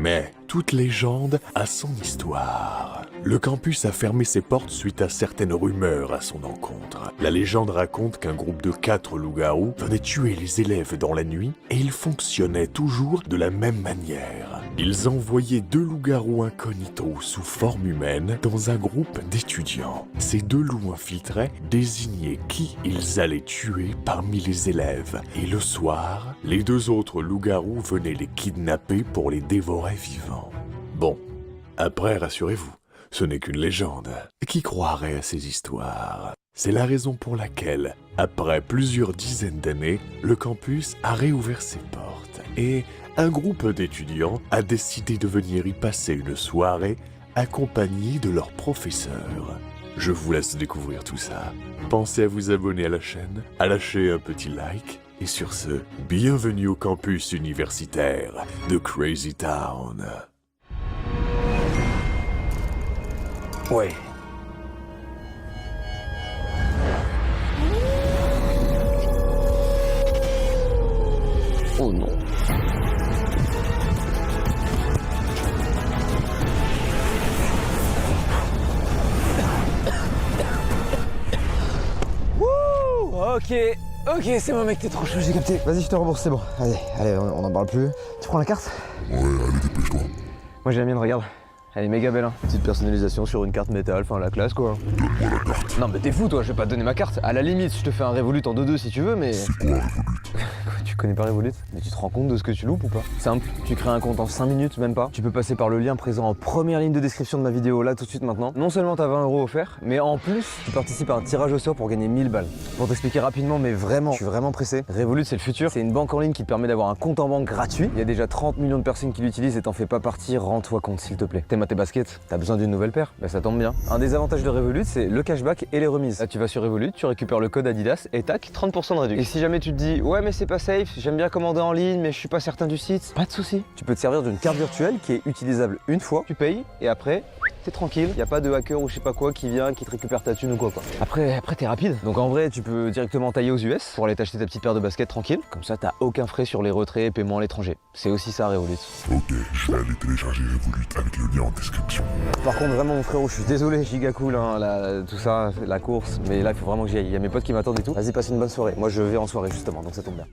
Mais toute légende a son histoire. Le campus a fermé ses portes suite à certaines rumeurs à son encontre. La légende raconte qu'un groupe de 4 loups-garous venait tuer les élèves dans la nuit et ils fonctionnaient toujours de la même manière. Ils envoyaient 2 loups-garous incognito sous forme humaine dans un groupe d'étudiants. Ces 2 loups infiltrés désignaient qui ils allaient tuer parmi les élèves. Et le soir, les 2 autres loups-garous venaient les kidnapper pour les dévorer vivants. Bon, après rassurez-vous, ce n'est qu'une légende. Qui croirait à ces histoires? C'est la raison pour laquelle, après plusieurs dizaines d'années, le campus a réouvert ses portes et un groupe d'étudiants a décidé de venir y passer une soirée accompagnés de leur professeur. Je vous laisse découvrir tout ça. Pensez à vous abonner à la chaîne, à lâcher un petit like, et sur ce, bienvenue au campus universitaire de Crazy Town. Ouais. Oh non. Wouh. Ok, c'est bon mec, t'es trop chaud, j'ai capté. Vas-y, je te rembourse, c'est bon. Allez, on en parle plus. Tu prends la carte? Ouais, allez, dépêche-toi. Moi j'ai la mienne, regarde. Elle est méga belle, hein. Petite personnalisation sur une carte métal, enfin la classe quoi. Donne-moi la carte. Non mais t'es fou toi, je vais pas te donner ma carte. À la limite, je te fais un Revolut en 2-2 si tu veux, mais... C'est quoi Revolut? Tu connais pas Revolut? Mais tu te rends compte de ce que tu loupes ou pas? Simple, tu crées un compte en 5 minutes, même pas. Tu peux passer par le lien présent en première ligne de description de ma vidéo, là tout de suite maintenant. Non seulement t'as 20 € offerts, mais en plus, tu participes à un tirage au sort pour gagner 1000 balles. Pour t'expliquer rapidement, mais vraiment, je suis vraiment pressé. Revolut c'est le futur, c'est une banque en ligne qui te permet d'avoir un compte en banque gratuit. Il y a déjà 30 millions de personnes qui l'utilisent et t'en fais pas partie, rends-toi compte s'il te plaît. T'aimes tes baskets? T'as besoin d'une nouvelle paire? Bah ça tombe bien. Un des avantages de Revolut, c'est le cashback et les remises. Là tu vas sur Revolut, tu récupères le code Adidas et tac, 30% de réduction. Et si jamais tu te dis, ouais mais c'est pas safe, j'aime bien commander en ligne mais je suis pas certain du site, pas de souci. Tu peux te servir d'une carte virtuelle qui est utilisable une fois, tu payes et après t'es tranquille, y a pas de hacker ou je sais pas quoi qui vient, qui te récupère ta thune ou quoi. Après t'es rapide. Donc en vrai tu peux directement tailler aux US pour aller t'acheter ta petite paire de baskets tranquille. Comme ça t'as aucun frais sur les retraits et paiements à l'étranger. C'est aussi ça Revolut. Ok, je vais aller télécharger Revolut avec le lien en description. Par contre vraiment mon frérot, je suis désolé, giga cool hein, tout ça, la course, mais là il faut vraiment que j'y aille. Il y a mes potes qui m'attendent et tout. Vas-y passe une bonne soirée. Moi je vais en soirée justement, donc ça tombe bien.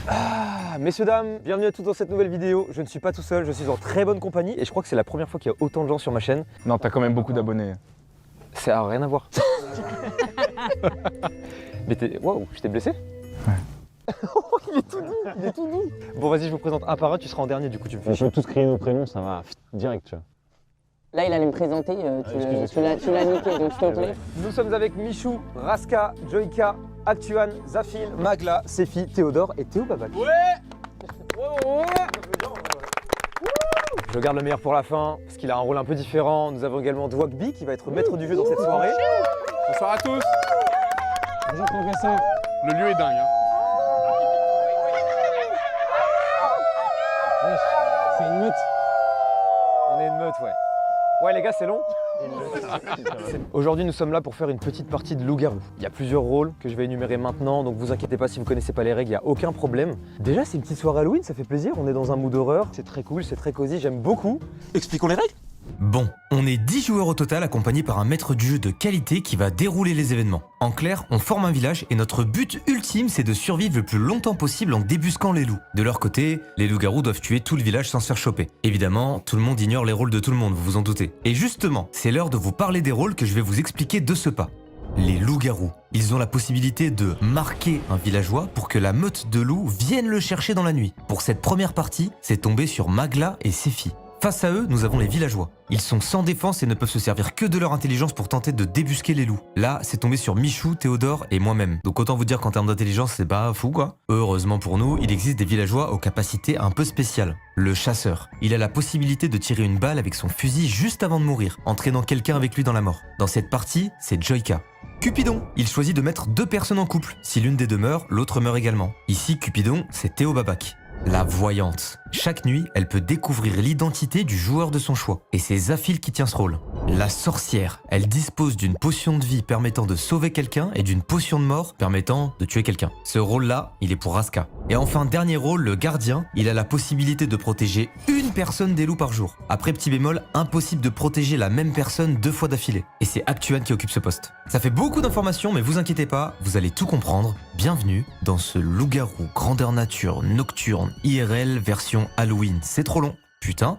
Ah, messieurs, dames, bienvenue à tous dans cette nouvelle vidéo. Je ne suis pas tout seul, je suis en très bonne compagnie et je crois que c'est la première fois qu'il y a autant de gens sur ma chaîne. Non, t'as quand même beaucoup d'abonnés. Ça a rien à voir. Mais t'es... Waouh, je t'ai blessé? Ouais. Il est tout doux. Bon vas-y, je vous présente un par un, tu seras en dernier du coup, tu me fais On chier. peut tous crier nos prénoms, ça va direct, tu vois. Là, il allait me présenter, tu l'as niqué, donc s'il te plaît. Nous sommes avec Michou, Raska, Joyka, Actuan, Zafil, Magla, Sefi, Théodore et Théo Babac. Je garde le meilleur pour la fin, parce qu'il a un rôle un peu différent. Nous avons également Dwagby qui va être maître du jeu dans cette soirée. Bonsoir à tous. Bonjour professeur. Le lieu est dingue. Hein. C'est une meute. On est une meute, ouais. Ouais les gars, c'est long. Aujourd'hui nous sommes là pour faire une petite partie de loup-garou. Il y a plusieurs rôles que je vais énumérer maintenant, donc vous inquiétez pas si vous connaissez pas les règles, il n'y a aucun problème. Déjà c'est une petite soirée Halloween, ça fait plaisir, on est dans un mood d'horreur, c'est très cool, c'est très cosy, j'aime beaucoup. Expliquons les règles. Bon, on est 10 joueurs au total accompagnés par un maître du jeu de qualité qui va dérouler les événements. En clair, on forme un village et notre but ultime c'est de survivre le plus longtemps possible en débusquant les loups. De leur côté, les loups-garous doivent tuer tout le village sans se faire choper. Évidemment, tout le monde ignore les rôles de tout le monde, vous vous en doutez. Et justement, c'est l'heure de vous parler des rôles que je vais vous expliquer de ce pas. Les loups-garous, ils ont la possibilité de marquer un villageois pour que la meute de loups vienne le chercher dans la nuit. Pour cette première partie, c'est tombé sur Magla et Sefi. Face à eux, nous avons les villageois. Ils sont sans défense et ne peuvent se servir que de leur intelligence pour tenter de débusquer les loups. Là, c'est tombé sur Michou, Théodore et moi-même. Donc autant vous dire qu'en termes d'intelligence, c'est pas fou quoi. Heureusement pour nous, il existe des villageois aux capacités un peu spéciales. Le chasseur. Il a la possibilité de tirer une balle avec son fusil juste avant de mourir, entraînant quelqu'un avec lui dans la mort. Dans cette partie, c'est Joyka. Cupidon. Il choisit de mettre 2 personnes en couple. Si l'une des deux meurt, l'autre meurt également. Ici, Cupidon, c'est Théo Babac. La voyante. Chaque nuit, elle peut découvrir l'identité du joueur de son choix. Et c'est Zafil qui tient ce rôle. La sorcière. Elle dispose d'une potion de vie permettant de sauver quelqu'un et d'une potion de mort permettant de tuer quelqu'un. Ce rôle-là, il est pour Raska. Et enfin, dernier rôle, le gardien. Il a la possibilité de protéger une personne des loups par jour. Après, petit bémol, impossible de protéger la même personne 2 fois d'affilée. Et c'est Actuan qui occupe ce poste. Ça fait beaucoup d'informations, mais vous inquiétez pas, vous allez tout comprendre. Bienvenue dans ce loup-garou grandeur nature nocturne IRL version Halloween. C'est trop long. Putain.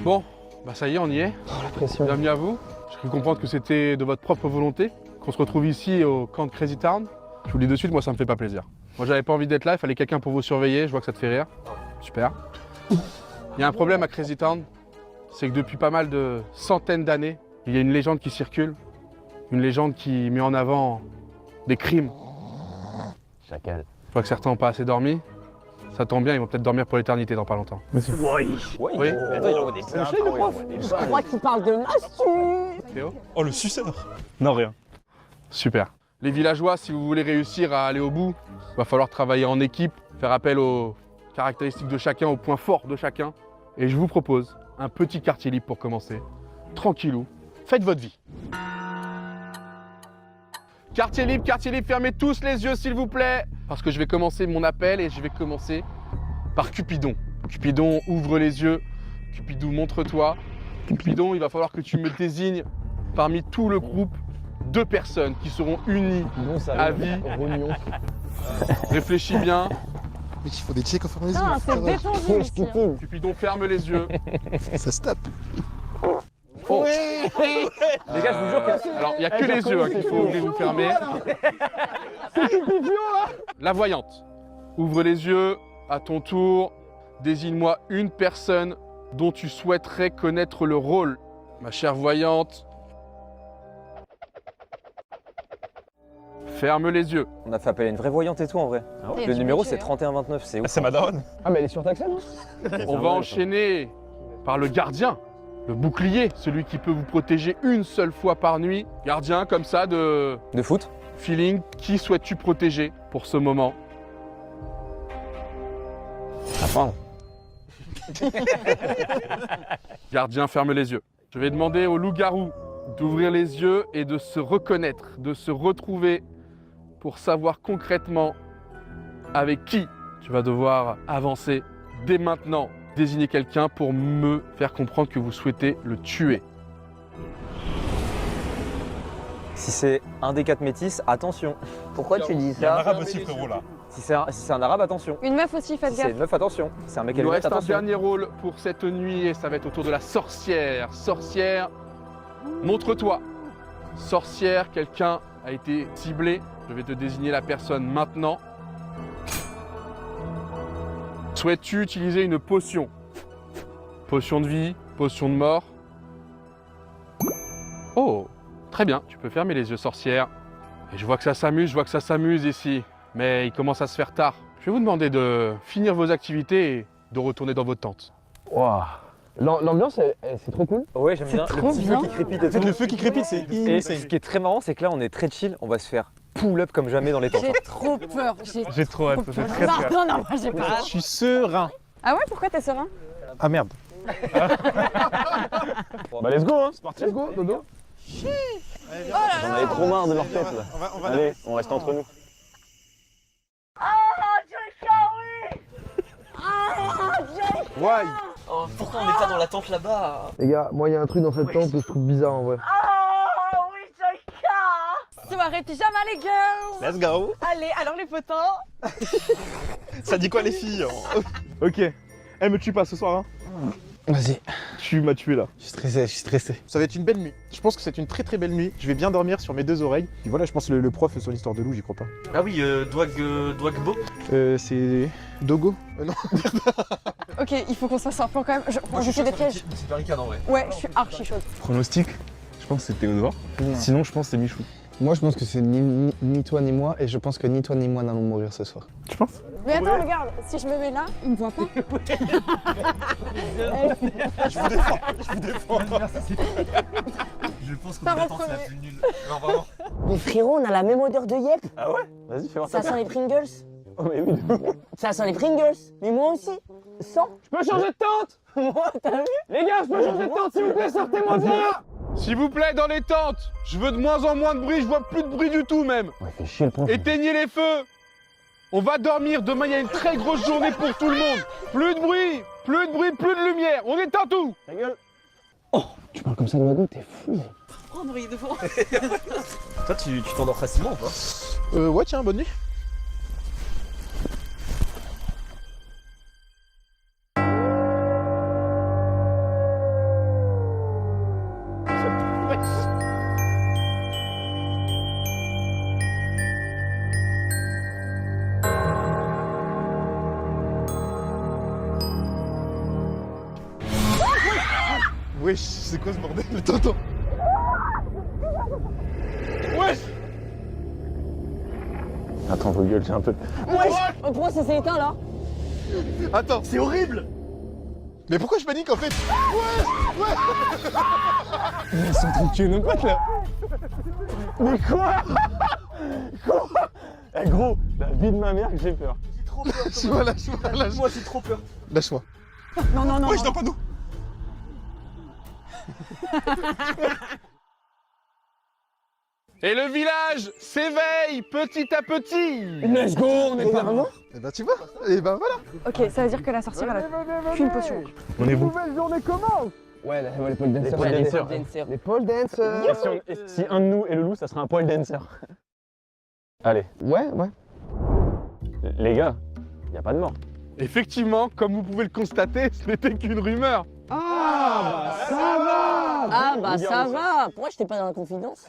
Bon, bah ça y est, on y est. La pression. Bienvenue à vous. J'ai cru comprendre que c'était de votre propre volonté qu'on se retrouve ici au camp de Crazy Town. Je vous le dis de suite, moi ça me fait pas plaisir. Moi j'avais pas envie d'être là, il fallait quelqu'un pour vous surveiller, je vois que ça te fait rire. Super. Il y a un problème à Crazy Town, c'est que depuis pas mal de centaines d'années, il y a une légende qui circule. Une légende qui met en avant des crimes. Chacal. Je vois que certains n'ont pas assez dormi. Ça tombe bien, ils vont peut-être dormir pour l'éternité dans pas longtemps. Oui. Attends, il envoie des Je crois qu'il parle de l'astuce. Théo ? Oh, le suceur. Non, rien. Super. Les villageois, si vous voulez réussir à aller au bout, il va falloir travailler en équipe, faire appel aux caractéristiques de chacun, aux points forts de chacun. Et je vous propose un petit quartier libre pour commencer. Tranquillou, faites votre vie. Quartier libre, fermez tous les yeux s'il vous plaît. Parce que je vais commencer mon appel et je vais commencer par Cupidon. Cupidon, ouvre les yeux. Cupidon, montre-toi. Cupidon, il va falloir que tu me désignes parmi tout le groupe 2 personnes qui seront unies à vie. Réfléchis bien. Mais il faut des checks au fur et à mesure. Non, c'est détendu ici. Cupidon, ferme les yeux. Ça se tape. Oh. Les gars, je vous jure que... Alors, il n'y a que les yeux hein, qu'il faut ouvrir ou fermer. La voyante. Ouvre les yeux, à ton tour. Désigne-moi une personne dont tu souhaiterais connaître le rôle. Ma chère voyante. Ferme les yeux. On a fait appel à une vraie voyante et tout en vrai. Le numéro c'est 3129, c'est ouf. C'est ma daronne. Ah mais elle est surtaxée non? On va enchaîner par le gardien. Le bouclier, celui qui peut vous protéger une seule fois par nuit. Gardien, comme ça, de De foot? feeling. Qui souhaites-tu protéger pour ce moment? Enfin. Gardien, ferme les yeux. Je vais demander au loup-garou d'ouvrir les yeux et de se reconnaître, de se retrouver pour savoir concrètement avec qui tu vas devoir avancer dès maintenant. Désigner quelqu'un pour me faire comprendre que vous souhaitez le tuer. Si c'est un des 4 métis, attention. Pourquoi tu dis Il y a un ça? arabe aussi, frérot, là. Si c'est un arabe, attention. Une meuf aussi, faites Si c'est gaffe. une meuf, attention. C'est un mec à Il nous lunettes, reste un attention. dernier rôle pour cette nuit et ça va être autour de la sorcière. Sorcière, montre-toi. Sorcière, quelqu'un a été ciblé. Je vais te désigner la personne maintenant. Souhaites-tu utiliser une potion? Potion de vie, potion de mort. Oh, très bien, tu peux fermer les yeux, sorcière. Et je vois que ça s'amuse ici. Mais il commence à se faire tard. Je vais vous demander de finir vos activités et de retourner dans votre tente. Waouh. L'ambiance, c'est trop cool. Ouais, j'aime bien. trop le petit bien. feu qui crépite et tout. Le feu qui crépite, c'est Et insane. ce qui est très marrant, c'est que là, on est très chill. On va se faire pull-up comme jamais dans les tentes. J'ai trop peur. J'ai trop hâte, c'est très très hâte. Non, moi j'ai pas. Je suis serein. Ah ouais, pourquoi t'es serein? Ah merde. Bah, let's go, hein. C'est parti. Let's go, dodo. J'en avais trop marre de leur tête là. Allez, on reste entre nous. Why? Pourquoi on n'est pas dans la tente là-bas? Les gars, moi il y a un truc dans cette tente que je trouve bizarre en vrai. Soirée pyjama les girls. Let's go. Allez, alors les potins. Ça dit quoi les filles? Ok. Eh, me tue pas ce soir, hein. Vas-y. Tu m'as tué là. Je suis stressé. Ça va être une belle nuit. Je pense que c'est une très très belle nuit. Je vais bien dormir sur mes 2 oreilles. Et voilà, je pense que le prof, son histoire de loup, j'y crois pas. Ah oui, Dwagbo. C'est Dogo Non. Ok, il faut qu'on se fasse un plan quand même. Je fais des pièges. C'est barricade en vrai. Ouais, je suis archi chaude. Pronostic. Je pense que c'est Théodore. Sinon, je pense que c'est Michou. Moi je pense que c'est ni toi ni moi et je pense que ni toi ni moi n'allons mourir ce soir. Tu penses? Mais attends, regarde, si je me mets là, il me voit pas. Je vous défends. Je vous défends. Je pense qu'on Par en attend, c'est la premier. plus nulle. Non, vraiment. Mais frérot, on a la même odeur de yep. Ah ouais? Vas-y, fais voir Ça sent les Pringles. Oh mais oui. Ça sent les Pringles. Mais moi aussi. 100. Je peux changer de tente? Les gars, je peux changer de tente, s'il vous plaît, sortez-moi de là! S'il vous plaît, dans les tentes, je veux de moins en moins de bruit, je vois plus de bruit du tout même. Ouais, fait chier le prof. Éteignez les feux. On va dormir, demain il y a une très grosse journée pour tout le monde. Plus de bruit, plus de lumière, on éteint tout. Ta gueule. Oh, tu parles comme ça de Mago, t'es fou. Prendre riz devant. Toi, tu t'endors facilement ou pas? Ouais, tiens, bonne nuit. Wesh, c'est quoi ce bordel? Attends. Wesh. Attends, vos gueules, j'ai un peu. Wesh. Pourquoi ça s'est éteint là? Attends, c'est horrible. Mais pourquoi je panique en fait? Ils sont en train de tuer nos potes là. Mais quoi? Quoi? Eh gros, la vie de ma mère que j'ai peur. Lâche-moi, lâche-moi. Moi, j'ai trop peur. Lâche-moi. Non, non, non. Wesh, dans pas nous. Et le village s'éveille petit à petit. Let's go, on est pas mort. Et bah tu vois, et bah voilà. Ok, ça veut dire que la sorcière, elle a qu'une potion. On est vous. Nouvelle journée commence. Ouais, les pole dancers. Ouais, Les les dancers. Les pole dancers. Si un de nous est le loup, ça sera un pole dancer. Allez. Ouais. Les gars, y a pas de mort. Effectivement, comme vous pouvez le constater, ce n'était qu'une rumeur. Ah bah ça va. Pourquoi j'étais pas dans la confidence?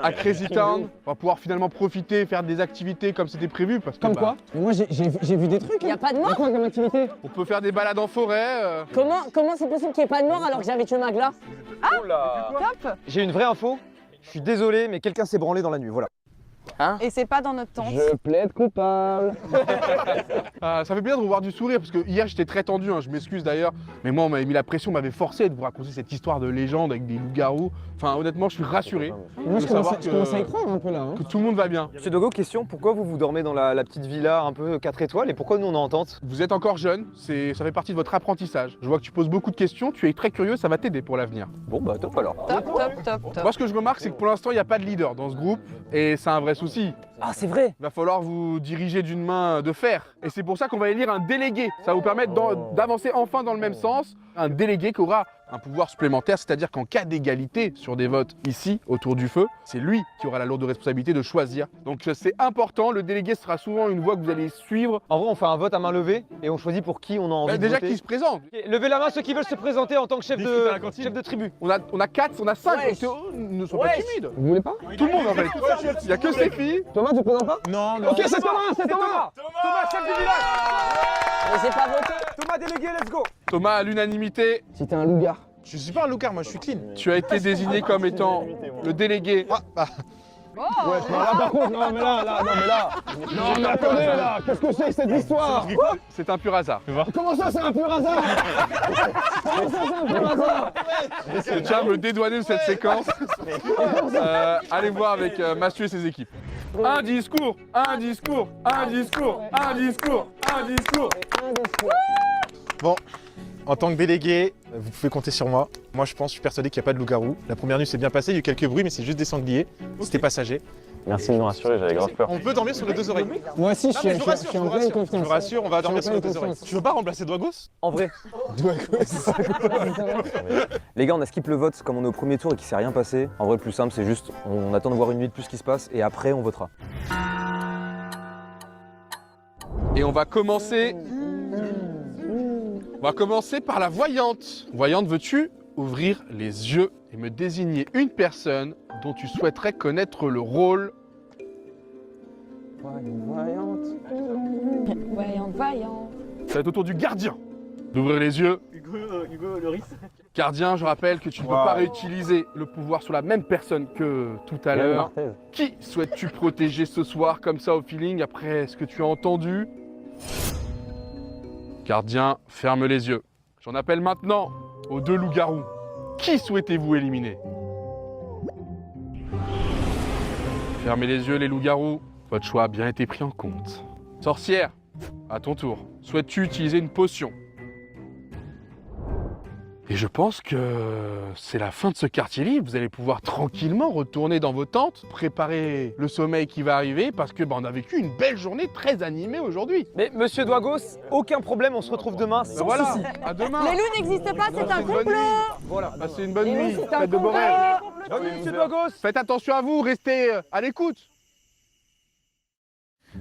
À Crazy Town, on va pouvoir finalement profiter, faire des activités comme c'était prévu. Parce que, Comme quoi? Moi j'ai vu des trucs. Y a pas de mort? Quoi comme activité? On peut faire des balades en forêt. Comment c'est possible qu'il n'y ait pas de mort alors que j'avais tué Magla? Top. J'ai une vraie info. Je suis désolé, mais quelqu'un s'est branlé dans la nuit, voilà. Et c'est pas dans notre tente. Je plaide coupable. Ça fait plaisir de revoir du sourire parce que hier j'étais très tendu, hein, je m'excuse d'ailleurs, mais moi on m'avait mis la pression, on m'avait forcé de vous raconter cette histoire de légende avec des loups-garous. Enfin honnêtement je suis rassuré Moi de savoir je commence à y croire un peu là. que tout le monde va bien. Monsieur Dogo, question, pourquoi vous dormez dans la petite villa un peu 4 étoiles et pourquoi nous on est en tente? Vous êtes encore jeune, ça fait partie de votre apprentissage. Je vois que tu poses beaucoup de questions, tu es très curieux, ça va t'aider pour l'avenir. Bon bah top alors. Top. Moi ce que je remarque c'est que pour l'instant il n'y a pas de leader dans ce groupe et c'est un vrai souci. Ah c'est vrai. Il va falloir vous diriger d'une main de fer. Et c'est pour ça qu'on va élire un délégué. Ça va vous permettre d'avancer enfin dans le même sens. Un délégué qui aura un pouvoir supplémentaire, c'est-à-dire qu'en cas d'égalité sur des votes ici, autour du feu, c'est lui qui aura la lourde responsabilité de choisir. Donc c'est important, le délégué sera souvent une voix que vous allez suivre. En vrai on fait un vote à main levée et on choisit pour qui on a envie de Déjà voter. qui se présente. Ok, levez la main ceux qui veulent se présenter en tant que chef de tribu. On a 4, on a 5, ne sois pas timide. Vous voulez pas? Tout le monde en fait. Il n'y a que ces filles. Thomas tu te présentes pas? Non. Ok c'est Thomas. Thomas, chef du village. Mais j'ai pas voté. Thomas délégué, let's go. Thomas, à l'unanimité, Si t'es un loup-gare. Je suis pas un loup-gare, moi je suis clean. tu as été désigné comme étant le délégué. Ah bah. Ouais, non, là par contre, non mais là. Non mais attendez là, qu'est-ce que c'est que cette histoire? C'est un pur hasard. Comment ça c'est un pur hasard? Comment ça c'est un pur hasard? Je tiens à me dédouaner de cette séquence. Allez voir avec Mathieu et ses équipes. Un discours. Bon, en tant que délégué, vous pouvez compter sur moi. Moi je suis persuadé qu'il n'y a pas de loup-garou. La première nuit s'est bien passée, il y a eu quelques bruits mais c'est juste des sangliers. C'était passager. Merci de nous rassurer, j'avais grave peur. On peut dormir sur les deux oreilles. Moi aussi, Non, mais je vous rassure, on va dormir sur les deux oreilles. Tu veux pas remplacer Dragos? En vrai. Les gars, on a skip le vote comme on est au premier tour et qu'il s'est rien passé. En vrai, le plus simple, c'est juste on attend de voir une nuit de plus ce qui se passe et après on votera. Et on va commencer par la voyante. Voyante, veux-tu ouvrir les yeux et me désigner une personne dont tu souhaiterais connaître le rôle? Voyante. Ça va être au tour du gardien d'ouvrir les yeux. Hugo Loris. Gardien, je rappelle que tu ne peux pas réutiliser le pouvoir sur la même personne que tout à l'heure. Qui souhaites-tu protéger ce soir comme ça au feeling après ce que tu as entendu? Gardien, ferme les yeux. J'en appelle maintenant aux deux loups-garous. Qui souhaitez-vous éliminer? Fermez les yeux les loups-garous. Votre choix a bien été pris en compte. Sorcière, à ton tour. Souhaites-tu utiliser une potion? Et je pense que c'est la fin de ce quartier libre. Vous allez pouvoir tranquillement retourner dans vos tentes, préparer le sommeil qui va arriver, parce que on a vécu une belle journée très animée aujourd'hui. Mais monsieur Douagos, aucun problème, on se retrouve demain sans Voilà, souci. à demain. Les loups n'existent pas, c'est un Bonne nuit. complot. Voilà, passez une bonne Les nuit. loups, c'est un Faites de beaux complot. rêves. Bonne nuit, monsieur Douagos. Faites attention à vous, restez à l'écoute.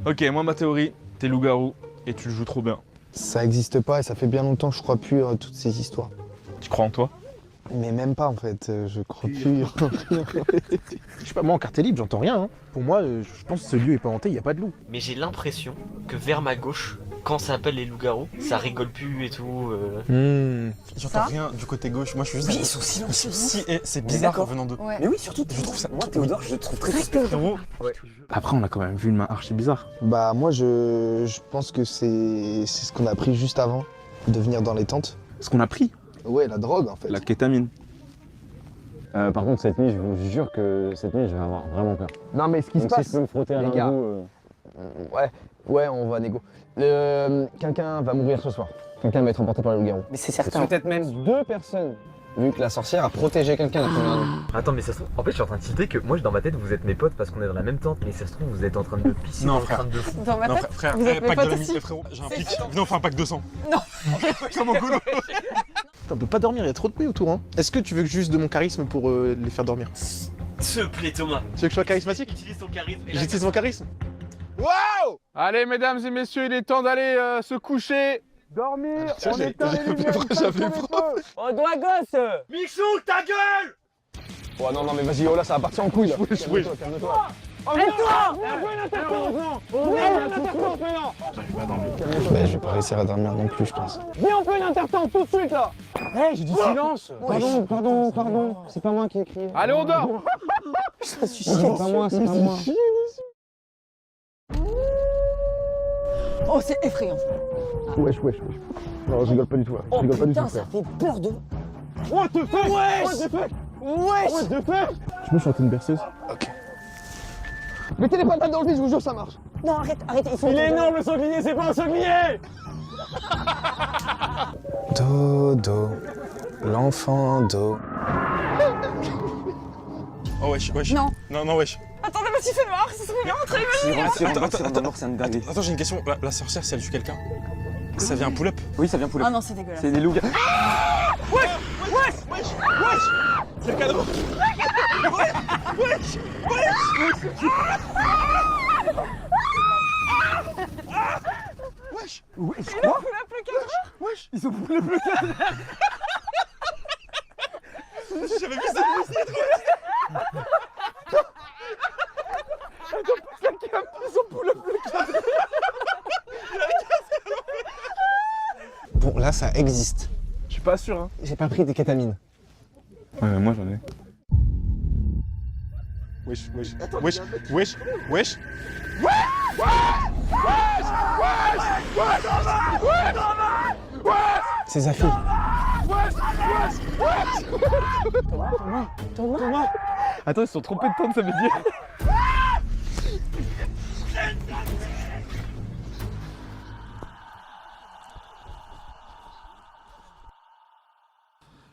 Ok, moi ma théorie, t'es loup-garou et tu le joues trop bien. Ça existe pas et ça fait bien longtemps que je crois plus à toutes ces histoires. Tu crois en toi? Mais même pas en fait, je crois plus. Je sais pas, moi en quartier libre, j'entends rien. Hein. Pour moi, je pense que ce lieu est pas hanté, il y a pas de loup. Mais j'ai l'impression que vers ma gauche, quand ça appelle les loups-garous, ça rigole plus et tout. J'entends rien du côté gauche. Moi, je suis juste. Oui, ils sont silencieux. Si, et c'est On est bizarre d'accord. venant d'eux. Ouais. Mais oui, surtout, je trouve ça. Moi, Théodore, je le trouve très Frérot. Après, on a quand même vu une main archi bizarre. Bah moi je pense que c'est ce qu'on a pris juste avant de venir dans les tentes. Ce qu'on a pris, Ouais, la drogue en fait. la kétamine. Par contre, cette nuit, je vous jure que cette nuit, je vais avoir vraiment peur. Non mais ce qui se Donc si passe... je peux me frotter à les l'un de gars. vous, Ouais, on va négo. Quelqu'un va mourir ce soir. Quelqu'un va être emporté par les loups-garous. Mais c'est certain. Peut-être même 2 personnes. Vu que la sorcière a protégé quelqu'un la première nuit. Attends, mais ça se trouve, en fait, je suis en train de citer que moi, dans ma tête, vous êtes mes potes parce qu'on est dans la même tente, mais ça se trouve, vous êtes en train de me pisser Non, dans le frère. crâne de fou. Dans ma Non, tête, frère, vous êtes mes pack potes de aussi. l'ami, frérot. J'ai un pic. Venez, on fait un pack de sang. Non. Comme au goulot. On peut pas dormir, il y a trop de bruit autour. Hein. Est-ce que tu veux que juste de mon charisme pour les faire dormir? S'il te plaît, Thomas. Tu veux que je sois charismatique? Utilise ton charisme. et J'utilise mon charisme. Waouh! Allez, mesdames et messieurs, il est temps d'aller se coucher. Dormir, Tiens, on j'avais- éteint les j'avais lumières, peur, on j'avais ferme peur. les feux. Oh, doigt gosse. Michou, ta gueule! Oh non mais vas-y, oh là ça va partir en couille là. Wesh, wesh. Calme-toi. Bah, je vais pas réussir à dormir non plus je pense. J'ai dit silence. Pardon, c'est pas moi qui ai crié. Allez, on dort. C'est pas moi. Oh, c'est effrayant. Wesh. Non, je rigole pas du tout là. Je Oh rigole pas du tout putain, ça frère. fait peur de... Je me chante une berceuse. Ok. Mettez les patates dans le vide, je vous jure ça marche. Non, arrête, ils sont... Il est énorme le sanglier, c'est pas un sanglier. Dodo, l'enfant Do. Oh, wesh. Non. Non, wesh. Attendez, mais s'il fait noir, ça serait bien, très bien. Attends, j'ai une question. La sorcière, si elle tue quelqu'un, ça vient un pull-up? Oui, ça vient poulet. Ah non, c'est dégueulasse. C'est des loups. C'est le cadeau. Ils ont poulet bleu. J'avais vu ça. Bon là ça existe. Je suis pas sûr. Hein. J'ai pas pris des kétamines. Ouais, moi j'en ai. Wesh. C'est Zafi. Attends, ils se sont trompés de temps, ça veut dire.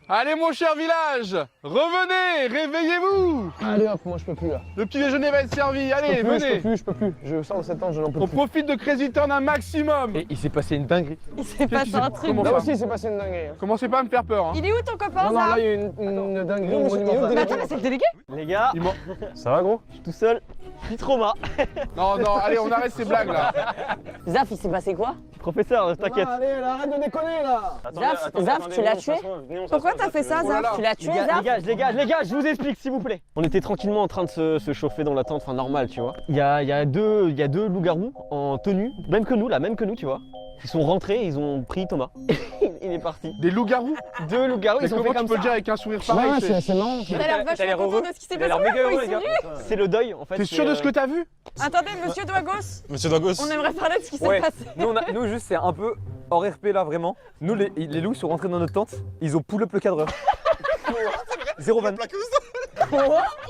Allez, mon cher village, revenez, réveillez-vous. Allez hop, moi je peux plus là. Le petit déjeuner va être servi. Allez, venez. Je peux plus. Je sors de cette tente, je n'en peux On plus. profite de Crazy Town un maximum. Et il s'est passé une dinguerie. Il s'est passé un truc. Comment Là ça aussi c'est passé une dinguerie. Commencez pas à me faire peur. Hein. Il est où ton copain, Non, ça là il y a une dinguerie monumentale. Mais attends, mais c'est le délégué. Les gars, Ils m'ont- ça va gros? Je suis tout seul. Je suis trauma. Non, allez, on arrête ces blagues là. Zaf, il s'est passé quoi? Professeur, t'inquiète. Allez, là, arrête de déconner là. Zaf, tu l'as tué? Pourquoi t'as fait ça, Oh là Zaf? là. Tu l'as tué, Zaf? Les gars, je vous explique s'il vous plaît. On était tranquillement en train de se chauffer dans la tente, enfin normal, tu vois. Il y a deux loups-garous en tenue, même que nous, tu vois. Ils sont rentrés, ils ont pris Thomas. Il est parti. Des loups-garous. 2 loups-garous, Mais ils ont fait comment tu comme peux le ça. dire avec un sourire pareil? C'est marrant. T'as l'air vachement content de ce qui s'est passé. Ils sont venus. C'est le deuil en fait. T'es sûr de ce que t'as vu? Attendez, monsieur Douagos, Monsieur Dogos. on aimerait parler de ce qui s'est Ouais. passé. Nous juste, c'est un peu hors RP là, vraiment. Nous, les loups sont rentrés dans notre tente, ils ont pull up le cadreur. 0 van.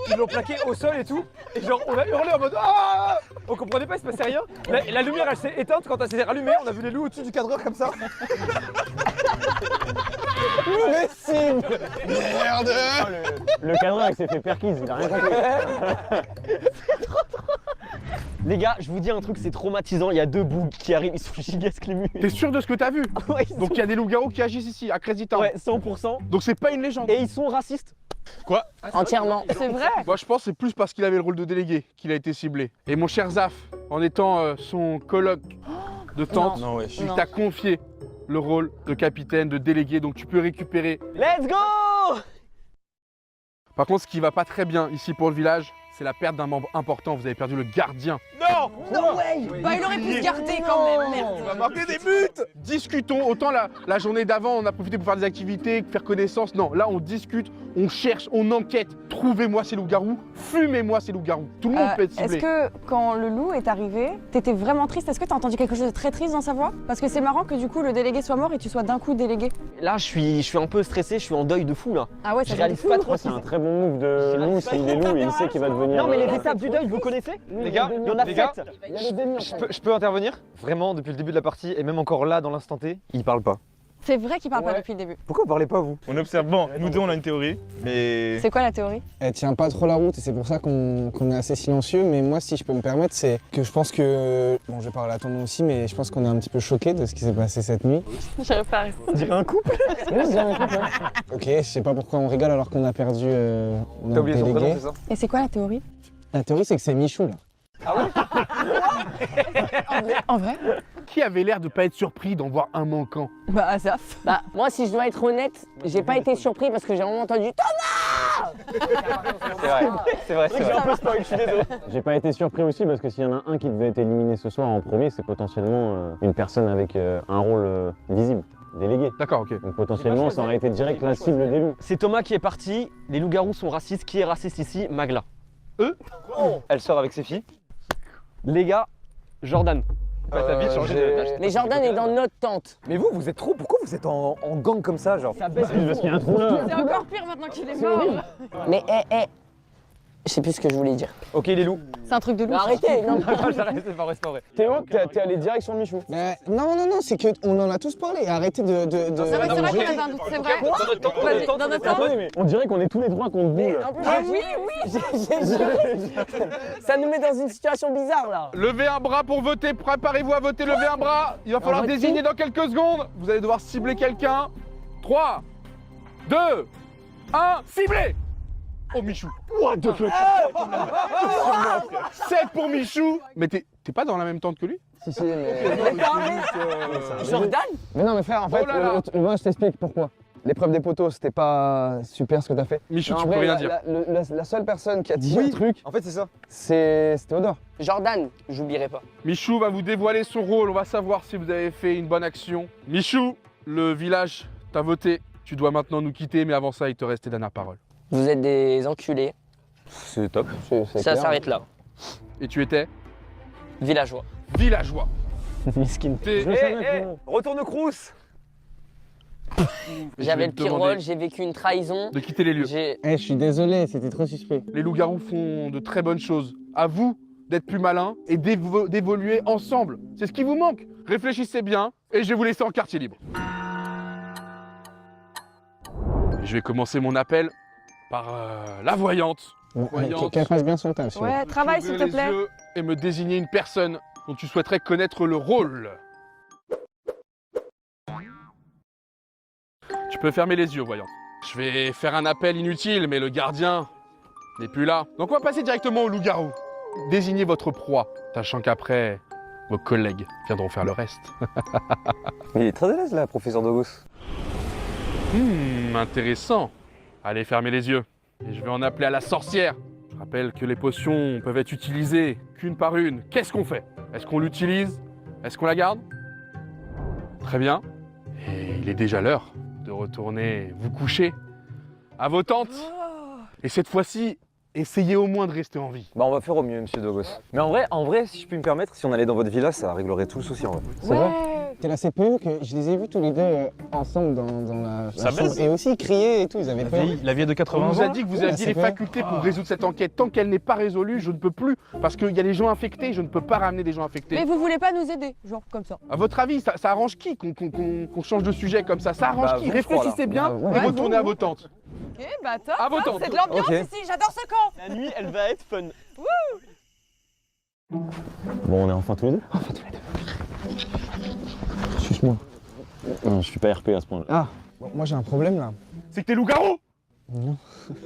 Ils l'ont plaqué au sol et tout. Et genre, on a hurlé en mode ah. On comprenait pas, il se passait rien. La lumière, elle s'est éteinte. Quand elle s'est rallumée, on a vu les loups au-dessus du cadreur comme ça. Mais si. Merde. Le cadreur, il s'est fait perquise, il a rien compris. C'est trop drôle. Les gars, je vous dis un truc, c'est traumatisant. Il y a 2 bougs qui arrivent, ils sont gigantesques les murs. T'es sûr de ce que t'as vu? Ouais, Donc il y a des loups-garous qui agissent ici, à Crazy Town. Ouais, 100%. Donc c'est pas une légende. Et ils sont racistes. Quoi? Entièrement. C'est vrai. Moi je pense que c'est plus parce qu'il avait le rôle de délégué qu'il a été ciblé. Et mon cher Zaf, en étant son coloc de tante, Non, ouais. il t'a confié le rôle de capitaine, de délégué, donc tu peux récupérer. Let's go. Par contre, ce qui va pas très bien ici pour le village, c'est la perte d'un membre important. Vous avez perdu le gardien. Non. No way. Bah il aurait pu se garder quand même, merde. On va marquer des buts. Discutons. Autant la journée d'avant, on a profité pour faire des activités, faire connaissance. Non, là, on discute, on cherche, on enquête. Trouvez-moi ces loups-garous, fumez-moi ces loups-garous. Tout le monde peut être ciblé. Est-ce que quand le loup est arrivé, t'étais vraiment triste? Est-ce que t'as entendu quelque chose de très triste dans sa voix? Parce que c'est marrant que du coup le délégué soit mort et tu sois d'un coup délégué. Là, je suis un peu stressé, je suis en deuil de fou là. Ah ouais, ça Je fait réalise fou. pas trop. C'est un très bon move de loup, s'il est loup et il sait qu'il va devenir. Non, mais les étapes du deuil, vous connaissez? Les gars, il y en a les gars, 7. je peux intervenir? Vraiment, depuis le début de la partie et même encore là dans l'instant T, il parle pas. C'est vrai qu'il parle pas depuis le début. Pourquoi vous parlez pas vous? On observe. Bon, nous deux on a une théorie, mais. C'est quoi la théorie? Elle tient pas trop la route et c'est pour ça qu'on est assez silencieux. Mais moi, si je peux me permettre, c'est que je pense que. Bon, je vais parler à ton nom aussi, mais je pense qu'on est un petit peu choqués de ce qui s'est passé cette nuit. J'arrive pas à répondre. On dirait un couple. Oui, on dirait un couple, hein. Ok, je sais pas pourquoi on rigole alors qu'on a perdu T'as notre oublié son prénom, délégué. c'est ça? Et c'est quoi la théorie? La théorie, c'est que c'est Michou là. En vrai? Qui avait l'air de pas être surpris d'en voir un manquant? Bah Azaf. Bah, moi, si je dois être honnête, j'ai pas été surpris parce que j'ai vraiment entendu Thomas. C'est vrai, c'est vrai. J'ai un peu spoil, je suis désolé. J'ai pas été surpris aussi parce que s'il y en a un qui devait être éliminé ce soir en premier, c'est potentiellement une personne avec un rôle visible, délégué. D'accord, ok. Donc potentiellement, ça aurait été direct la cible des loups. C'est Thomas qui est parti. Les loups-garous sont racistes. Qui est raciste ici? Magla. Elle sort avec ses filles. Les gars, Jordan. Mais Jordan est dans notre tente. Mais vous êtes trop. Pourquoi vous êtes en gang comme ça, genre? Ça baisse. Parce qu'il y a un trou là. C'est encore pire maintenant qu'il est mort. Mais je sais plus ce que je voulais dire. Ok, les loups. C'est un truc de loup. Mais arrêtez, non. J'arrête, c'est pas vrai, c'est pas vrai. Théo, t'es allé direct sur le Michou. Non, c'est qu'on en a tous parlé. Arrêtez de. C'est vrai qu'il avait un doute, c'est vrai. Vas-y, dans notre temps. Attendez, mais on dirait qu'on est tous les trois contre vous là. Ah oui, ça nous met dans une situation bizarre là. Levez un bras pour voter, préparez-vous à voter, levez un bras. Il va falloir désigner dans quelques secondes. Vous allez devoir cibler quelqu'un. 3, 2, 1, ciblez. Oh Michou. What the fuck? 7 pour Michou. Mais t'es pas dans la même tente que lui? Si, mais. Jordan? Mais non, mais frère, en fait, moi je t'explique pourquoi. L'épreuve des poteaux, c'était pas super ce que t'as fait. Michou, Non, tu en peux vrai, rien dire. La seule personne qui a dit un truc, En fait, c'est ça. c'est Théodore. Jordan, j'oublierai pas. Michou va vous dévoiler son rôle. On va savoir si vous avez fait une bonne action. Michou, le village t'a voté. Tu dois maintenant nous quitter, mais avant ça, il te reste tes dernières paroles. Vous êtes des enculés. C'est top. Ça s'arrête là. Et tu étais Villageois. villageois. Miskin. Retourne au Crous. J'avais le pire demander rôle, j'ai vécu une trahison. de quitter les lieux. Je suis désolé, c'était trop suspect. Les loups-garous font de très bonnes choses. À vous d'être plus malin et d'évoluer ensemble. C'est ce qui vous manque. Réfléchissez bien et je vais vous laisser en quartier libre. Je vais commencer mon appel par la voyante. Qu'elle fasse bien son taf. Ouais, travaille s'il te Ouvrir plaît. les yeux et me désigner une personne dont tu souhaiterais connaître le rôle. Tu peux fermer les yeux, voyante. Je vais faire un appel inutile, mais le gardien n'est plus là. Donc on va passer directement au loup-garou. Désignez votre proie, sachant qu'après, vos collègues viendront faire le reste. Il est très à l'aise là, professeur Dogos. Intéressant. Allez, fermez les yeux. Et je vais en appeler à la sorcière. Je rappelle que les potions peuvent être utilisées qu'une par une. Qu'est-ce qu'on fait? Est-ce qu'on l'utilise? Est-ce qu'on la garde? Très bien. Et il est déjà l'heure de retourner vous coucher à vos tentes. Et cette fois-ci, essayez au moins de rester en vie. Bah on va faire au mieux, monsieur Dogos. Mais en vrai, si je puis me permettre, si on allait dans votre villa, ça réglerait tout le souci en vrai. C'est vrai? T'es la CPE que je les ai vus tous les deux ensemble dans la Ça chambre. baise. Et aussi crier et tout, ils avaient peur. La vie est de On 80 nous a ans. dit que vous Oui, aviez les c'est facultés pour résoudre cette enquête. Tant qu'elle n'est pas résolue, je ne peux plus. Parce qu'il y a des gens infectés, je ne peux pas ramener des gens infectés. Mais vous voulez pas nous aider, genre comme ça. À votre avis, ça arrange qui qu'on change de sujet comme ça? Ça arrange Bah, qui? vous trois, Réfléchissez là. bien Bah, ouais. et retournez à vos tentes. Ok, bah top, À vos top, tentes. c'est de l'ambiance Ok. ici, j'adore ce camp. La nuit, elle va être fun. Bon, on est enfin tous les deux. Suce-moi. Non, je suis pas RP à ce point-là. Ah, bon, moi j'ai un problème là. C'est que t'es loup-garou! Non.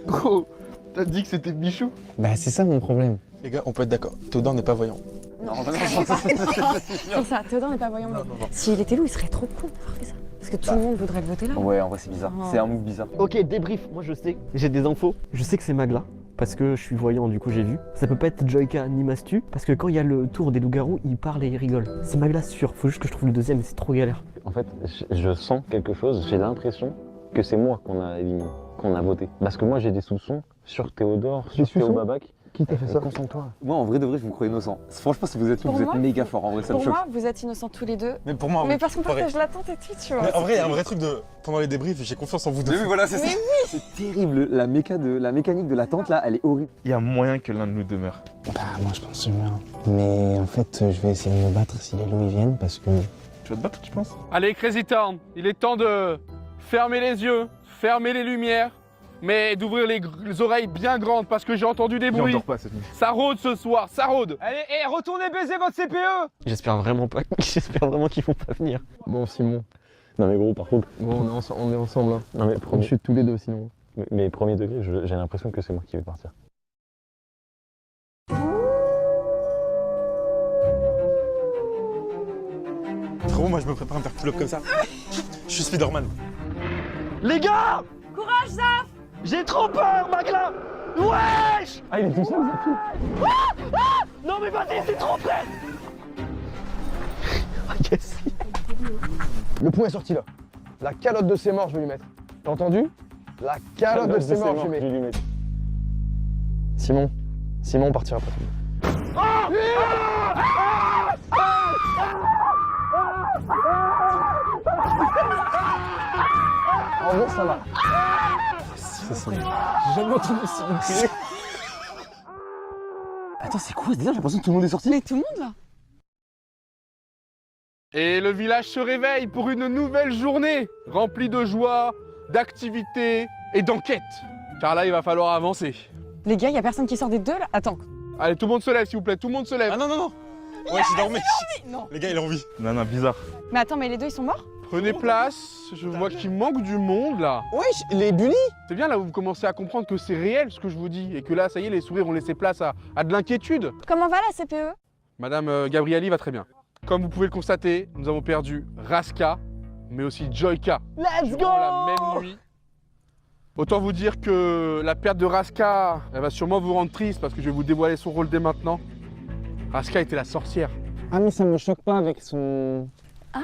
Gros, t'as dit que c'était Bichou? Bah c'est ça mon problème. Les gars, on peut être d'accord. Théodore n'est pas voyant. C'est ça, Théodore n'est pas voyant. S'il était loup, il serait trop cool d'avoir fait ça. Parce que tout le monde voudrait le voter là. Ouais, en vrai, c'est bizarre. Oh. C'est un move bizarre. Ok, débrief. Moi, je sais. J'ai des infos. Je sais que c'est Magla. Parce que je suis voyant, du coup j'ai vu. Ça peut pas être Joyka ni Mastu, parce que quand il y a le tour des loups-garous, ils parlent et ils rigolent. C'est Magla sûr, faut juste que je trouve le deuxième, mais c'est trop galère. En fait, je sens quelque chose, j'ai l'impression que c'est moi qu'on a éliminé, qu'on a voté. Parce que moi j'ai des soupçons sur Théodore, sur Théo Babac. Qui t'a fait ça? Concentre-toi. Moi, en vrai de vrai, je vous crois innocent. Franchement, si vous êtes Pour vous êtes moi, méga fort. En vrai, ça me Pour choque. moi, vous êtes innocents tous les deux. Mais pour moi, Mais parce qu'on pareil. partage l'attente et tout, tu vois. Mais en vrai, il y a un vrai truc de. Pendant les débriefs, j'ai confiance en vous deux. Mais oui, voilà, c'est ça. Mais C'est terrible. La mécanique de l'attente là, elle est horrible. Il y a moyen que l'un de nous demeure. Bah moi je pense bien. Mais en fait je vais essayer de me battre si les loups ils viennent parce que... Tu vas te battre, tu penses? Allez, Crazy Town, il est temps de fermer les yeux, fermer les lumières, mais d'ouvrir les oreilles bien grandes parce que j'ai entendu des bruits. J'endors pas cette nuit. Ça rôde ce soir, ça rôde. Allez, retournez baiser votre CPE. J'espère vraiment pas. J'espère vraiment qu'ils vont pas venir. Bon Simon, Non mais gros, par contre, bon on est ensemble hein. non mais On premier, chute tous les deux sinon. mais premier degré, j'ai l'impression que c'est moi qui vais partir. Frérot, moi je me prépare à me faire pull-up comme ça. Je suis Spider-Man. Les gars! Courage, Zaf! J'ai trop peur, Magla! Wesh! Ah il est tout seul Non mais vas-y, c'est trop près! Yes. Le point est sorti là. La calotte de ses morts, je vais lui mettre. T'as entendu? La calotte de ses morts, je lui mets. Simon, on partira pas tout. En gros, ça va. C'est ça. J'ai jamais entendu Simon crier. Attends, c'est quoi ce délire? J'ai l'impression que tout le monde est sorti. Mais tout le monde là. Et le village se réveille pour une nouvelle journée, remplie de joie, d'activités et d'enquêtes. Car là, il va falloir avancer. Les gars, y a personne qui sort des deux là. Attends. Allez, tout le monde se lève, s'il vous plaît, tout le monde se lève. Ah non, non, non. Ouais, j'ai dormi. Non. Les gars, il est en vie. Non, bizarre. Mais attends, mais les deux ils sont morts? Prenez place, je vois qu'il manque du monde là. Wesh, les bullies. C'est bien là où vous commencez à comprendre que c'est réel ce que je vous dis et que là, ça y est, les sourires ont laissé place à de l'inquiétude. Comment va la CPE? Madame Gabrielli va très bien. Comme vous pouvez le constater, nous avons perdu Raska, mais aussi Joyka. Let's Durant la même nuit. Autant vous dire que la perte de Raska, elle va sûrement vous rendre triste parce que je vais vous dévoiler son rôle dès maintenant. Raska était la sorcière. Ah mais ça me choque pas avec son... Hein?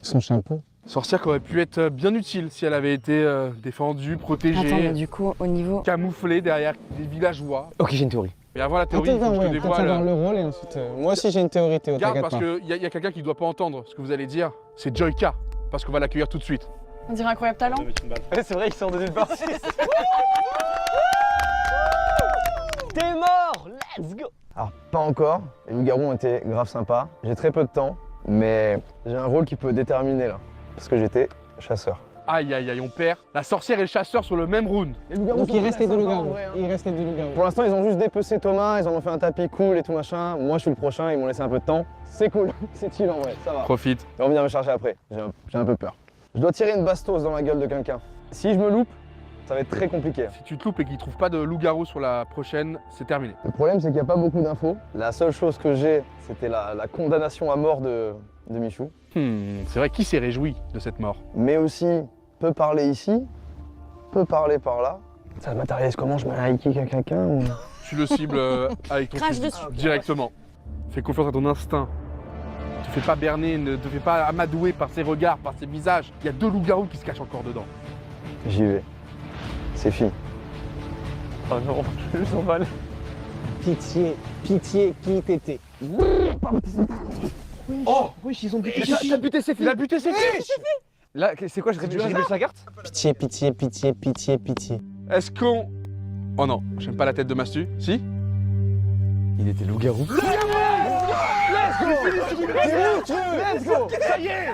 Son chapeau. Sorcière qui aurait pu être bien utile si elle avait été défendue, protégée, Attends, mais du coup, au niveau... camouflée derrière des villageois. Ok, j'ai une théorie. Mais avant la théorie, il faut que je te Peut-être dévoile. avoir le rôle et ensuite... Moi aussi j'ai une théorie, Théo, Garde t'inquiète parce pas. qu'il y a quelqu'un qui ne doit pas entendre ce que vous allez dire. C'est Joyka, parce qu'on va l'accueillir tout de suite. On dirait Incroyable Talent. Ouais, c'est vrai qu'il sort de nulle part. T'es mort! Let's go! Alors, pas encore. Les loups-garous ont été grave sympas. J'ai très peu de temps, mais j'ai un rôle qui peut déterminer là. Parce que j'étais chasseur. Aïe aïe aïe, on perd. La sorcière et le chasseur sur le même round. Donc il reste les deux loups-garous. Il reste les deux loups-garous. Pour l'instant, ils ont juste dépecé Thomas, ils en ont fait un tapis cool et tout machin. Moi, je suis le prochain, ils m'ont laissé un peu de temps. C'est cool, c'est chill en vrai, ça va. Profite. Ils vont venir me charger après, j'ai un peu peur. Je dois tirer une bastos dans la gueule de quelqu'un. Si je me loupe, ça va être très compliqué. Si tu te loupes et qu'il ne trouve pas de loup-garou sur la prochaine, c'est terminé. Le problème, c'est qu'il n'y a pas beaucoup d'infos. La seule chose que j'ai, c'était la condamnation à mort de Michou. C'est vrai, qui s'est réjoui de cette mort? Mais aussi, peut parler ici, peut parler par là. Ça se matérialise comment? Je mets un high kick à quelqu'un ou... Tu le cibles avec ton Crache fusil, dessus. directement. Fais confiance à ton instinct. Ne te fais pas berner, ne te fais pas amadouer par ses regards, par ses visages. Il y a deux loups-garous qui se cachent encore dedans. J'y vais. C'est fini. Oh non, je le sens mal. Pitié, pitié, qui t'étais? Oh oui, ils ont buté. T'as buté Séfi. Il a buté ses filles. Là, c'est quoi? Je révèle la carte? Pitié, pitié, pitié, pitié, pitié. Est-ce qu'on... Oh non, j'aime pas la tête de Mastu. Si? Il était loup-garou. Let's go! Ça y est!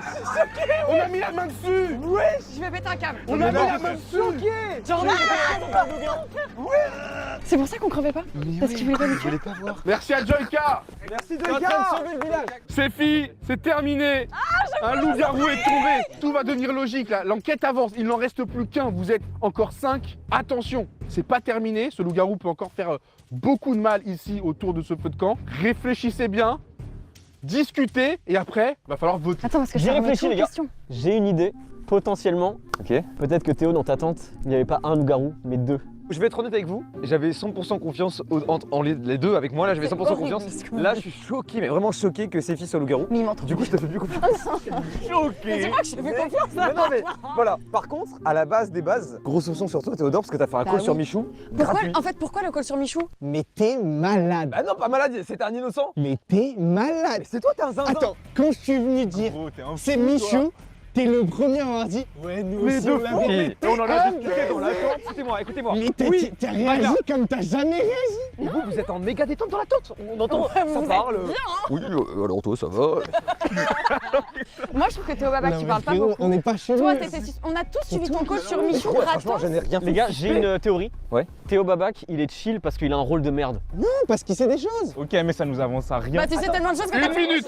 On a mis la main dessus! Ouais, je vais péter un câble. On a mis la main dessus! Jordan! C'est pour ça qu'on crevait pas? Parce qu'il voulait pas nous tuer? Merci à Joyka! Merci de Sauver le village. C'est fini, c'est terminé! Un loup-garou est tombé! Tout va devenir logique là, l'enquête avance, il n'en reste plus qu'un, vous êtes encore 5. Attention, c'est pas terminé, ce loup-garou peut encore faire beaucoup de mal ici autour de ce feu de camp. Réfléchissez bien, discutez et après, va falloir voter. Attends, parce que J'ai ça remet réfléchi, tout en les gars. question. J'ai une idée, potentiellement. Ok. Peut-être que Théo, dans ta tente, il n'y avait pas un loup-garou, mais 2. Je vais être honnête avec vous, j'avais 100% confiance en les deux avec moi, là j'avais 100% confiance. Là je suis choqué, mais vraiment choqué que Séfi soit loup-garou. Mais il m'entend. Du coup je te fais plus confiance. Choqué. C'est moi que je te fais confiance. Mais non mais voilà, par contre, à la base des bases, gros soupçon sur toi Théodore parce que t'as fait un call sur Michou. Pourquoi, gratuit. en fait, pourquoi le call sur Michou? Mais t'es malade. Bah non, pas malade, c'était un innocent. Mais t'es malade. Mais c'est toi, t'es un zinzin. Attends, quand je suis venu dire c'est Michou, t'es le premier à avoir dit ouais, nous Mais aussi de on fou. l'avait. On en a discuté dans la tente. Écoutez-moi. Mais t'as réagi Magla. comme t'as jamais réagi. Et vous êtes en méga détente dans la tente. On entend, ça vous parle. êtes bien, hein. Oui, alors toi ça va. Moi, je trouve que Théo Babac, tu parles pas beaucoup. On n'est pas chelou. Toi, on a tous suivi ton call sur Michou Franchement, je gratos. n'ai rien fait. Les gars, j'ai une théorie. Ouais. Théo Babac, il est chill parce qu'il a un rôle de merde. Non, parce qu'il sait des choses. Ok, mais ça nous avance à rien. Bah, tu sais tellement de choses que t'as Une fait. minute!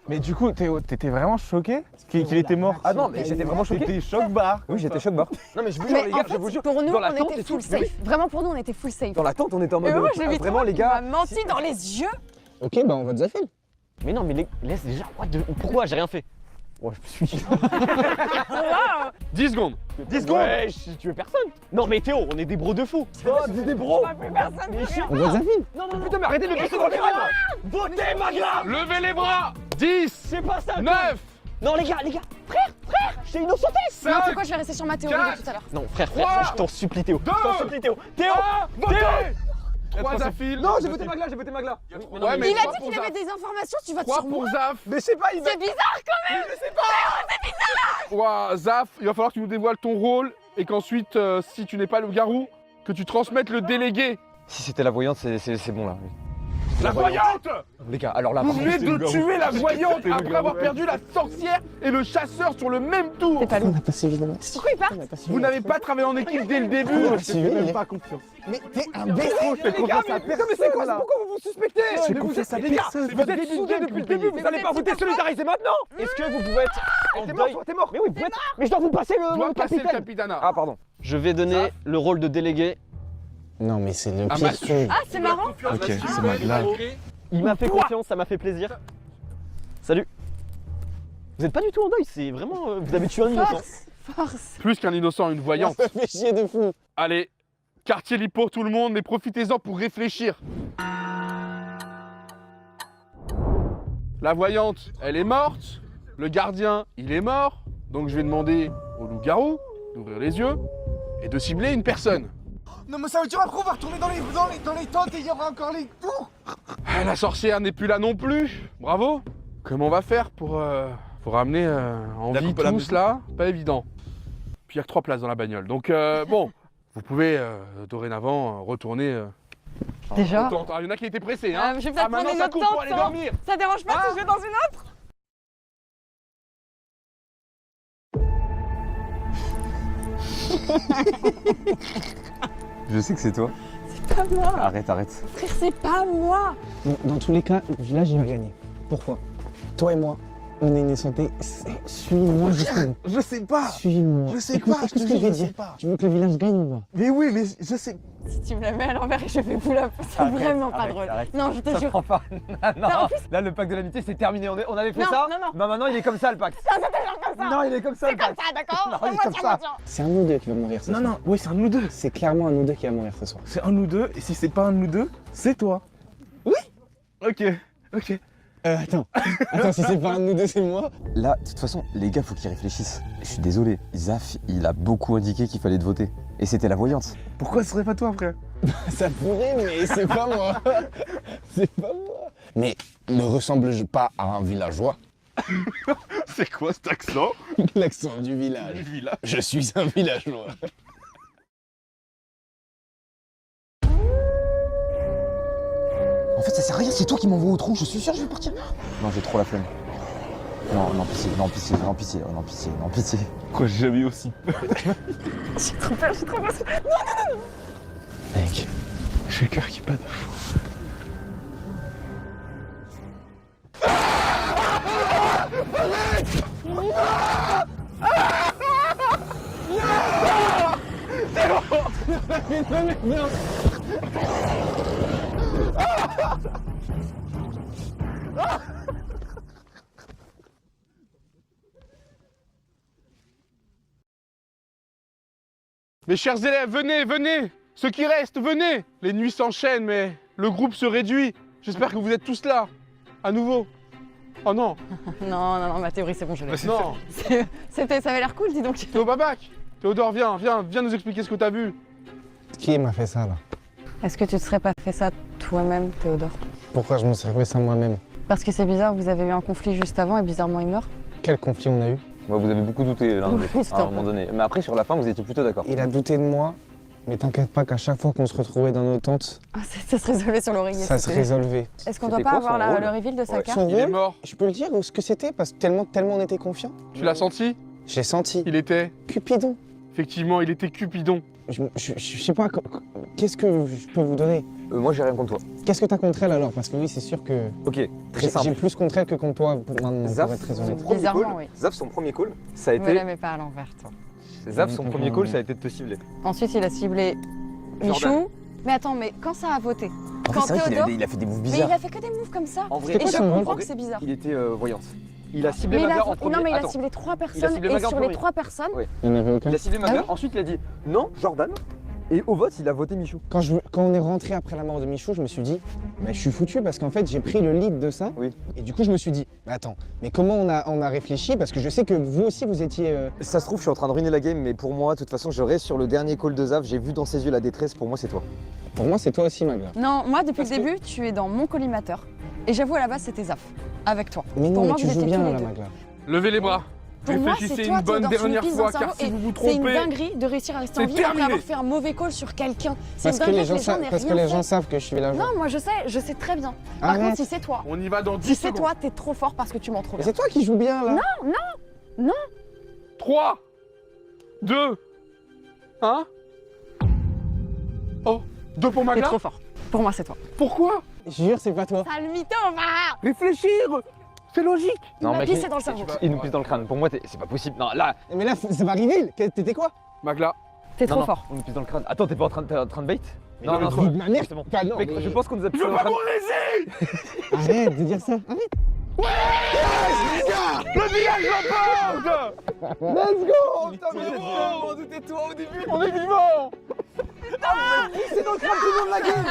Mais du coup, Théo, t'étais vraiment choqué qu'il était mort? Ah non, mais j'étais vraiment choqué. T'étais choc-barre. Oui, j'étais choc barre. Non mais je vous jure Mais les en gars, je fait, vous jure. pour nous, dans la on tente était et full tout. safe. Vraiment, pour nous, on était full safe. Dans la tente, on était en Mais mode. moi, je l'ai vu vraiment les gars. Il m'a menti dans les yeux. Ok, bah on va te zaffer. Mais non, mais laisse déjà. Pourquoi? J'ai rien fait. Ouais, je suis. 10 secondes. 10 secondes. Ouais, si tu veux personne. Non, mais Théo, on est des bros de fou. Oh, des bros. On va te zaffer. Non, non, non. Putain, mais arrêtez de me pisser dans les rêves. Votez, Magla. Levez les bras! 10, C'est pas ça. 9, Non, les gars, frère, j'ai innocentesse. Non, 5, pourquoi je vais rester sur ma théorie de tout à l'heure? Non, frère, Trois, je t'en supplie, Théo. Je t'en supplie, Théo. Théo, 3 à fil. Non, j'ai voté Magla, j'ai voté Magla. Ouais, mais Il a trois dit pour qu'il avait Zaf. des informations, tu vas 3 sur pour moi. Zaf. Mais je sais pas, il va. C'est bizarre quand même. Ouah, Zaf, il va falloir que tu nous dévoiles ton rôle et qu'ensuite, si tu n'es pas le garou, que tu transmettes le délégué. Si c'était la voyante, c'est bon là. La voyante! Les gars, alors là, Vous par contre, venez de tuer la voyante après avoir perdu la sorcière et le chasseur sur le même tour. C'est pas On lui. a passé évidemment. Pourquoi il part? Vous n'avez pas travaillé en équipe dès le début. Je te fais même pas confiance. Mais t'es un bébé. les gars, mais c'est quoi ça? Pourquoi vous vous suspectez? J'ai confiance à personne. Vous êtes soudés depuis le début, vous allez pas voter solidariser maintenant. est-ce que vous pouvez être en T'es mort, deuil? t'es mort. Mais oui, vous êtes... Mais je dois vous passer Tu dois le passer le capitaine. capitanat. Ah, pardon. Je vais donner le rôle de délégué. Non, mais c'est le Ah, pire Mastu. truc. Ah, c'est marrant. Ok, c'est Magla. Il m'a fait confiance, ça m'a fait plaisir. Salut. Vous êtes pas du tout en deuil, c'est vraiment... vous avez tué un innocent. Force. Plus qu'un innocent, une voyante. Ça fait chier de fou. Allez, quartier libre pour tout le monde, mais profitez-en pour réfléchir. La voyante, elle est morte. Le gardien, il est mort. Donc je vais demander au loup-garou d'ouvrir les yeux et de cibler une personne. Non mais ça veut dire après on va retourner dans les tentes et il y aura encore les tours. Ah, la sorcière n'est plus là non plus. Bravo. Comment on va faire pour ramener en La vie coupe à la tous maison. là? Pas évident. Puis il y a que 3 places dans la bagnole. Donc bon, vous pouvez dorénavant retourner. Déjà. Attends, il y en a qui étaient pressés, hein. Je vais peut-être maintenant prendre une ça autre coupe pour tente. aller hein. dormir. Ça dérange pas si je vais dans une autre? Je sais que c'est toi. C'est pas moi. Arrête. Frère, c'est pas moi. Dans tous les cas, là, je vais gagner. Pourquoi? Toi et moi, on est innocentés. Suis-moi jusqu'au bout. Je sais pas. Suis-moi. Je sais Écoute, pas, je te écoute ce que jure, je vais je sais dire. pas. Tu veux que le village gagne ou pas? Mais oui, mais je sais. Si tu me la mets à l'envers et je fais pull up, c'est vraiment pas drôle. Non, je te Ça jure. prend pas. Non, en plus- là le pacte de l'amitié c'est terminé. On avait fait Non, ça. non, non. Bah maintenant il est comme ça le pacte. Ça, c'est toujours comme ça. Non, il est comme ça C'est le comme pacte. ça, d'accord? Non, il est comme ça. C'est un de nous deux qui va mourir ce soir. Non, oui, c'est un de nous deux. C'est clairement un de nous deux qui va mourir ce soir. C'est un de nous deux, et si c'est pas un de nous deux, c'est toi. Oui. Ok. Attends, si c'est pas un de nous deux, c'est moi. Là, de toute façon, les gars, faut qu'ils réfléchissent. Je suis désolé, Zaf, il a beaucoup indiqué qu'il fallait te voter. Et c'était la voyante. Pourquoi ce serait pas toi, frère? Ça pourrait, mais c'est pas moi. C'est pas moi. Mais ne ressemble-je pas à un villageois? C'est quoi cet accent? L'accent du village. Je suis un villageois. En fait, ça sert à rien, c'est toi qui m'envoie au trou, je suis sûr, je vais partir. Non, j'ai trop la flemme. Non, non, pitié, non, pitié, non, pitié, non, pitié, non, pitié. Quoi, j'ai jamais eu aussi peur. J'ai trop peur, j'ai trop peur. Non, non, non. Mec, j'ai le cœur qui bat de fou. Mes chers élèves, venez, venez! Ceux qui restent, venez! Les nuits s'enchaînent, mais le groupe se réduit. J'espère que vous êtes tous là, à nouveau. Oh non! Non, non, non, ma théorie, c'est bon, je l'ai. Non! Ça avait l'air cool, dis donc. Théo Babac! Théodore, viens nous expliquer ce que t'as vu. Qui m'a fait ça là? Est-ce que tu te serais pas fait ça toi-même, Théodore? Pourquoi je me serais fait ça moi-même? Parce que c'est bizarre, vous avez eu un conflit juste avant et bizarrement il meurt. Quel conflit on a eu? Ouais, vous avez beaucoup douté l'un de l'autre, Oui, à un moment donné. Mais après, sur la fin, vous étiez plutôt d'accord. Il a douté de moi, mais t'inquiète pas qu'à chaque fois qu'on se retrouvait dans nos tentes, Ah, ça se résolvait sur l'oreiller. ça se résolvait. Est-ce qu'on doit C'était pas quoi, avoir son rôle le reveal de sa carte? Son Il est rôle, mort. je peux le dire ce que c'était parce que tellement on était confiants. Tu l'as senti? J'ai senti. Il était... Cupidon. Effectivement, il était Cupidon. Je sais pas, qu'est-ce que je peux vous donner? Moi, j'ai rien contre toi. Qu'est-ce que t'as contre elle alors? Parce que oui, c'est sûr que Ok, très j'ai simple. plus contre elle que contre toi maintenant, Zaf, pour être très son honnête. premier Bizarrement, call, oui. Zaf, son premier call, ça a Je me été... la mets pas à l'envers, toi. Zaf, son premier call, ça a été de te cibler. Ensuite, il a ciblé Jordan. Michou. Mais attends, mais quand ça a voté? En fait, Quand c'est vrai qu'il Théodore... il a fait des moves Mais bizarres. il a fait que des moves comme ça. En vrai, Et je son rôle comprends que c'est bizarre. il était voyance. Il a ciblé Mais il Maga a... en premier. Non, mais il a Attends. ciblé 3 Il a personnes ciblé et Maga en sur les premier. 3 personnes... Oui. Il n'y en avait aucun. Il a ciblé Ah Maga, oui ensuite il a dit non, Jordan. Et au vote, il a voté Michou. Quand on est rentré après la mort de Michou, je me suis dit, mais je suis foutu parce qu'en fait j'ai pris le lead de ça. Oui. Et du coup je me suis dit, mais attends, mais comment on a réfléchi? Parce que je sais que vous aussi vous étiez... Ça se trouve, je suis en train de ruiner la game, mais pour moi, de toute façon, je reste sur le dernier call de Zaf. J'ai vu dans ses yeux la détresse. Pour moi, c'est toi. Pour moi c'est toi aussi Magla. Non, moi, depuis Parce le début, tu es dans mon collimateur. Et j'avoue, à la base, c'était Zaf. Avec toi. Mais non, Pour mais moi, tu vous joues étiez bien tous les là deux. Magla. Levez les bras. Pour moi, c'est Réfléchissez toi, une bonne Théodore, tu me dernière pisses fois, dans le car si cerveau vous vous et c'est une trompez... dinguerie de réussir à rester C'est en vie après terminé. avoir fait un mauvais call sur quelqu'un. C'est Parce une que dinguerie les gens, que les gens n'aient parce que rien les gens fait. savent que je suis villageois. Non, moi je sais très bien. Par Arrête. contre, si c'est toi, On y va dans 10 si c'est secondes. toi, t'es trop fort parce que tu mens trop Mais bien. c'est toi qui joues bien là. Non, non, non. 3, 2, 1. Oh, 2 pour T'es Magla. trop fort. Pour moi, c'est toi. Pourquoi? Je jure, c'est pas toi. Sale mytho, va. Réfléchir. C'est logique. Il m'a pissé dans le cerveau. Il nous pisse dans le crâne. Pour moi, c'est pas possible. Non, là. Mais là, ça va arriver. T'étais quoi? Magla. T'es Non, trop non, fort. On nous pisse dans le crâne. Attends, t'es pas en train de bait? Non, mais de ma mère. c'est bon. Enfin, non, Mec, mais- je pense qu'on nous a Je pissé veux dans le pas crâne. mon récit. Arrête de dire ça. Arrête. Le village l'emporte. Let's go. Putain, mais on doutait de toi au début. On est vivant. Pissé dans le crâne tout le long de la game.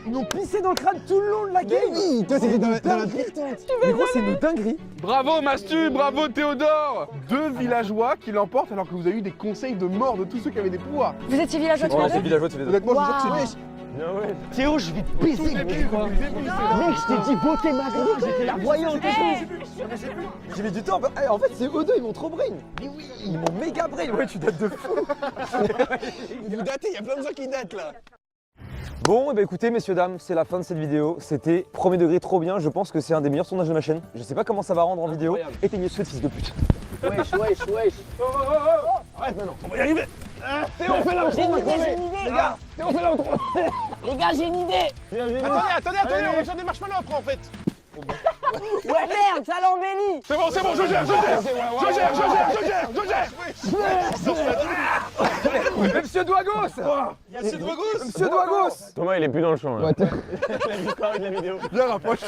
Ils nous ont pissé dans le crâne tout le long de la game. Oui, toi c'était dans la pire tente. Mais gros, c'est une dinguerie. Bravo Mastu, bravo Théodore. 2 villageois qui l'emportent alors que vous avez eu des conseils de mort de tous ceux qui avaient des pouvoirs. Vous étiez villageois tous Ouais, les c'est deux? villageois tous les deux. Honnêtement, je vous jure que c'est Waouh. lui. Bien ouais. Théo, je vais te baiser, Depuis mec. le début. Mec, je t'ai dit voter Magla, j'étais la voyante et tout. J'ai mis du temps. En fait, c'est eux deux, ils m'ont trop brain. Mais oui, ils m'ont méga brain. Ouais, tu dates de fou. Vous datez, il y a plein de gens qui datent là. Bon, et bah écoutez, messieurs, dames, c'est la fin de cette vidéo. C'était premier degré trop bien. Je pense que c'est un des meilleurs sondages de ma chaîne. Je sais pas comment ça va rendre en vidéo. Éteignez ce fils de pute. Wesh, wesh, wesh. Arrête maintenant, on va y arriver. Théo, on fait l'intro, J'ai une on va idée, crever. j'ai une idée. Les gars, Théo, on fait l'intro. Les gars, j'ai une idée. Attendez, on va faire des marshmallows après en fait. Ouais, merde, ça l'embellit. C'est bon, je gère. Monsieur Douagos. Monsieur Douagos. Thomas, il est plus dans le champ là. Ouais, Viens, rapproche.